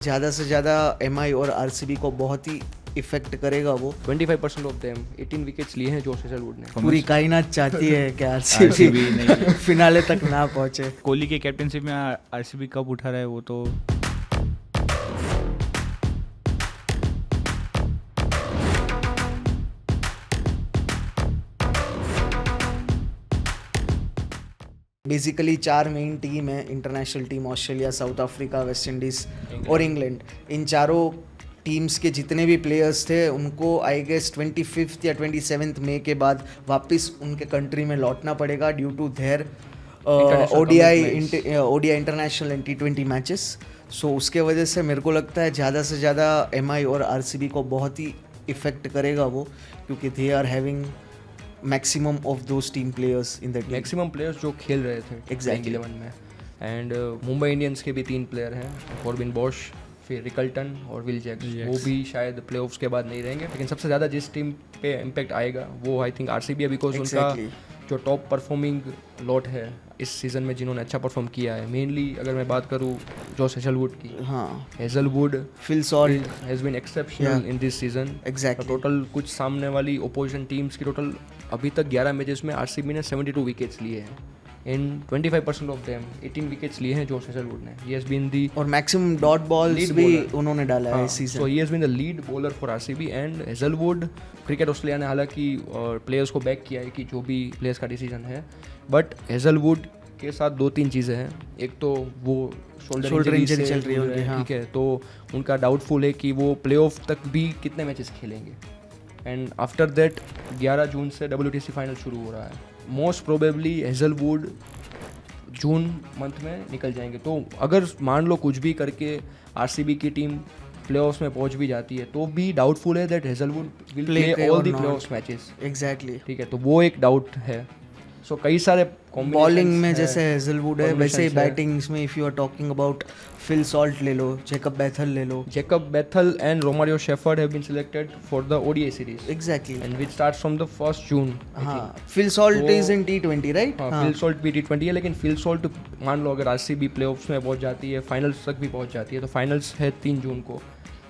ज़्यादा से ज़्यादा एमआई और आरसीबी को बहुत ही इफेक्ट करेगा वो। 25% ऑफ देम 18 विकेट्स लिए हैं जोश हेजलवुड ने। पूरी कायनात चाहती है कि आरसीबी नहीं। फिनाले तक ना पहुंचे। कोहली के कैप्टनशिप में आरसीबी कब उठा रहा है वो तो बेसिकली 4 मेन टीम है international team, Australia, south Africa, West Indies और इंग्लैंड। इन चारों टीम्स के जितने भी प्लेयर्स थे उनको आई गेस 25 या 27 मई के बाद वापस उनके कंट्री में लौटना पड़ेगा due to their ODI international and T20 matches. So उसके वजह से मेरे को लगता है ज़्यादा से ज़्यादा एमआई और आरसीबी को बहुत ही इफेक्ट करेगा वो, क्योंकि they are having maximum of those team players in the maximum players जो खेल रहे थे Exactly. 11 में। एंड मुंबई इंडियंस के भी 3 प्लेयर हैं, कॉर्बिन बॉश, फिर रिकल्टन और विल जैक्स। वो भी शायद प्लेऑफ्स के बाद नहीं रहेंगे, लेकिन सबसे ज़्यादा जिस टीम पे इम्पैक्ट आएगा वो आई थिंक आरसीबी है, बिकॉज उनका जो टॉप परफॉर्मिंग लॉट है इस सीज़न में जिन्होंने अच्छा परफॉर्म किया है, मेनली अगर मैं बात करूँ जोश हेजलवुड की, हाँ, Hazlewood Phil Salt has been exceptional in this season. Exactly. Total कुछ सामने वाली ओपोजिशन टीम्स की टोटल अभी तक 11 मैचेस में आरसीबी ने 72 विकेट्स लिए हैं। इन 25% ऑफ देम 18 विकेट्स लिए हैं जोश हेजलवुड ने। ही हैज़ बीन दी और मैक्सिमम डॉट बॉल्स भी उन्होंने डाला है इस सो season. He has been the lead bowler for RCB and Hazlewood. Cricket Australia ने हालांकि प्लेयर्स को बैक किया है कि जो भी प्लेयर्स का डिसीजन है, बट हेजलवुड के साथ 2-3 चीज़ें हैं। एक तो वो शोल्डर इंजरी चल रही है उनकी, हाँ। ठीक है, तो उनका डाउटफुल है कि वो प्लेऑफ तक भी कितने मैचेस खेलेंगे। एंड आफ्टर दैट 11 जून से WTC फाइनल शुरू हो रहा है। Most probably Hazlewood June month में निकल जाएंगे। तो अगर मान लो कुछ भी करके आरसीबी की टीम प्लेऑफ्स में पहुंच भी जाती है तो भी डाउटफुल है that Hazlewood will play all the playoffs matches. Exactly. ठीक है, तो वो एक डाउट है। सो कई सारे बॉलिंग में जैसे हेजलवुड है वैसे ही बैटिंग्स में if you are talking about Phil Salt ले लो, जैकब बैथल ले लो। Jacob Bethell and Romario Shepherd have been selected for the ODI series exactly. And which starts from the 1 June. हाँ, Phil Salt is in T20 right. Phil Salt भी T20 है, लेकिन Phil Salt मान लो अगर RCB playoffs में पहुंच जाती है, फाइनल्स तक भी पहुंच जाती है, तो फाइनल्स है 3 जून को।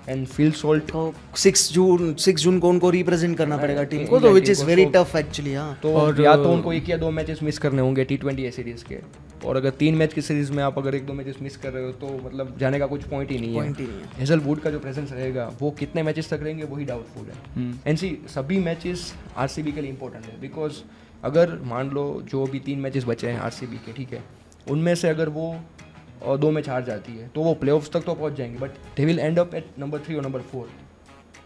एंड फिल सॉल्ट 6 जून को उनको रिप्रेजेंट करना पड़ेगा टीम को, तो which is very tough actually. हाँ, तो और या तो उनको 1 या 2 मैचेस मिस करने होंगे T20 सीरीज के, और अगर 3 मैच की सीरीज में आप अगर 1-2 मैचेस मिस कर रहे हो तो मतलब जाने का कुछ पॉइंट ही नहीं है। हेजलवुड का जो प्रेजेंस रहेगा वो कितने मैचेस तक रहेंगे वही डाउटफुल है। एंड सी सभी मैचेस आरसीबी के लिए इंपॉर्टेंट है, बिकॉज अगर मान लो जो भी 3 मैचेस बचे हैं आरसीबी के, ठीक है, उनमें से अगर वो 2 मैच हार जाती है तो वो प्लेऑफ्स तक तो पहुंच जाएंगे, but they will and up at number 3 और नंबर 4।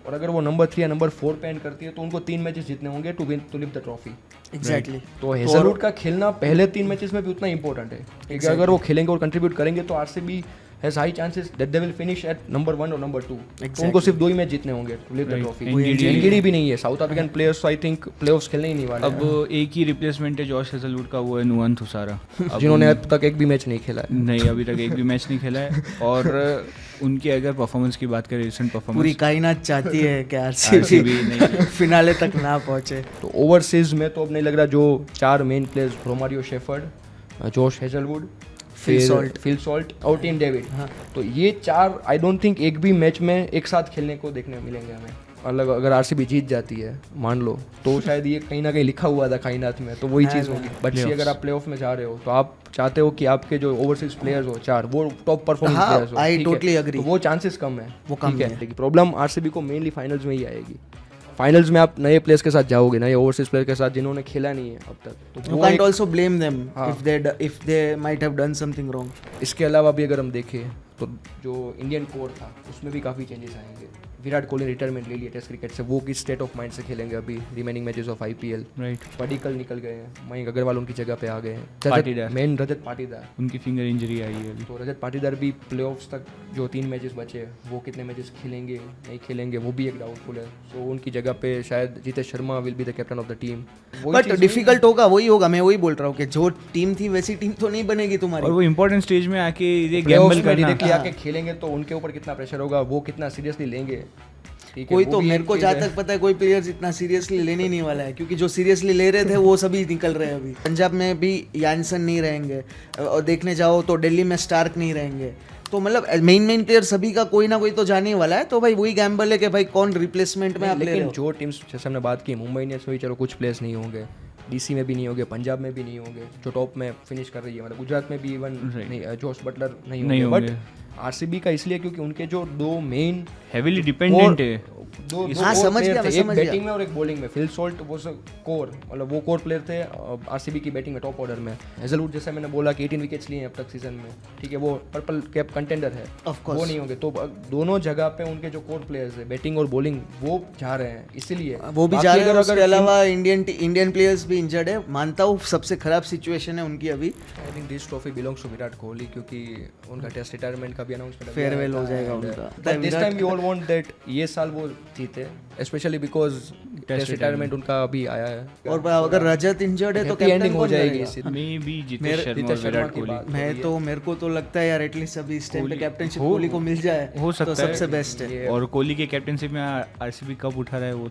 और अगर वो नंबर 3 या नंबर 4 पे एंड करती है तो उनको 3 मैचेस जीतने होंगे to live the trophy. Exactly. तो हेजलवुड का खेलना पहले 3 मैचेस में भी उतना इंपॉर्टेंट है, क्योंकि अगर वो खेलेंगे और कंट्रीब्यूट करेंगे तो RCB has high chances that they will finish at number 1 और नंबर 2। तो उनको सिर्फ 2 ही मैच जीतने होंगे to live the trophy. Ngidi भी नहीं है, South African players I think playoffs खेलने ही नहीं वाले। अब एक ही रिप्लेसमेंट है जोश हेजलवुड का, वो है नुअन थुसारा, जिन्होंने अब तक एक भी मैच नहीं खेला है। नहीं, अभी तक एक भी मैच नहीं खेला है। और उनकी अगर परफॉर्मेंस की बात करें, रिसेंट परफॉर्मेंस, पूरी कायनात चाहती है कि आरसीबी फिनाले तक ना पहुंचे। तो ओवरसीज में तो अब नहीं लग रहा। जो 4 main players Romario shepherd, Josh Hazlewood, Phil salt और टीम डेविड, हाँ, तो ये 4 आई डोंट थिंक एक भी मैच में एक साथ खेलने को देखने मिलेंगे हमें। अलग अगर आरसीबी जीत जाती है मान लो, तो शायद ये कहीं ना कहीं लिखा हुआ था कायनात में, तो वही चीज़ होगी। बट अगर आप प्लेऑफ में जा रहे हो तो आप चाहते हो कि आपके जो ओवरसीज प्लेयर्स हो 4 वो टॉप परफॉर्मिंग प्लेयर्स हो। I totally agree. तो वो चांसेस कम है, वो कम है। लेकिन प्रॉब्लम आरसीबी को मेनली फाइनल्स में ही आएगी। फाइनल्स में आप नए प्लेयर्स के साथ जाओगे, नए ओवरसीज प्लेयर के साथ जिन्होंने खेला नहीं है अब तक, तो You can't also blame them if they might have done something wrong. इसके अलावा भी अगर हम देखें तो जो इंडियन कोर था उसमें भी काफ़ी चेंजेस आएंगे। विराट कोहली रिटायरमेंट ले लिया टेस्ट क्रिकेट से, वो किस स्टेट ऑफ माइंड से खेलेंगे अभी remaining matches of IPL। Right. Padikkal निकल गए हैं, मयंक अग्रवाल उनकी जगह पे आ गए हैं, मेन रजत पाटीदार, उनकी फिंगर इंजरी आई है अभी। तो रजत पाटीदार भी प्लेऑफ्स तक जो 3 मैचेस बचे हैं वो कितने मैचेस खेलेंगे नहीं खेलेंगे वो भी एक डाउटफुल है। सो उनकी जगह पे शायद Jitesh Sharma will be the captain of the team. But difficult होगा, वही होगा, मैं वही बोल रहा हूँ कि जो टीम थी वैसी टीम तो नहीं बनेगी तुम्हारी। और वो इंपॉर्टेंट स्टेज में आके ये गैम्बल करना, डायरेक्टली आके खेलेंगे तो उनके ऊपर कितना प्रेशर होगा, वो कितना सीरियसली लेंगे। कोई तो मेरे को जहाँ तक पता है कोई प्लेयर्स इतना सीरियसली लेने ही नहीं वाला है, क्योंकि जो सीरियसली ले रहे थे वो सभी निकल रहे हैं अभी। पंजाब में भी यानसन नहीं रहेंगे, और देखने जाओ तो दिल्ली में स्टार्क नहीं रहेंगे, तो मतलब मेन प्लेयर सभी का कोई ना कोई तो जाने ही वाला है, तो भाई वही गैम्बल है कि भाई कौन रिप्लेसमेंट में आप ले रहे लेकिन हो। जो टीम्स जैसे हमने बात की मुंबई इंडियंस में भी चलो कुछ प्लेयर्स नहीं होंगे, डीसी में भी नहीं होंगे, पंजाब में भी नहीं होंगे जो टॉप में फिनिश कर रही है, मतलब गुजरात में भी इवन नहीं, जोश बटलर नहीं होंगे, बट आरसीबी का इसलिए क्योंकि उनके जो दो मेन हेवीली डिपेंडेंट है। दो हाँ, समझ गया, मैं एक समझ गया। बैटिंग में और एक बॉलिंग में। फिल सॉल्ट वो कोर, मतलब वो कोर प्लेयर थे आरसीबी की बैटिंग में, टॉप ऑर्डर में। हेजलवुड जैसा मैंने बोला कि 18 विकेट्स लिए हैं अब तक सीजन में, ठीक है, वो पर्पल कैप कंटेंडर है, Of course. वो नहीं होंगे। तो दोनों जगह पे उनके जो कोर प्लेयर्स है बैटिंग और बॉलिंग वो जा रहे हैं, इसीलिए वो भी बाकी जा रहे हैं। अगर उसके अलावा इंडियन प्लेयर्स भी इंजर्ड है, मानता हूँ सबसे खराब सिचुएशन है उनकी अभी। I think this trophy belongs to Virat Kohli, क्योंकि उनका टेस्ट रिटायरमेंट का भी अनाउंसमेंट Farewell हो जाएगा उनका। But this time we all want that ये साल वो जीते, स्पेशली बिकॉज टेस्ट रिटायरमेंट उनका अभी आया है। और अगर रजत इंजर्ड है तो हैप्पी कैप्टन एंडिंग हो कौन जाएगी करेगा? इसी। मे बी जितेश शर्मा और विराट कोहली। मेरे को तो लगता है यार एटलीस्ट अभी इस टाइम पे कैप्टनशिप हो- कोहली को मिल जाए हो सकता तो है। सबसे बेस्ट है। और कोहली के कैप्टनशिप में आरसीबी कब उठा रहा है वो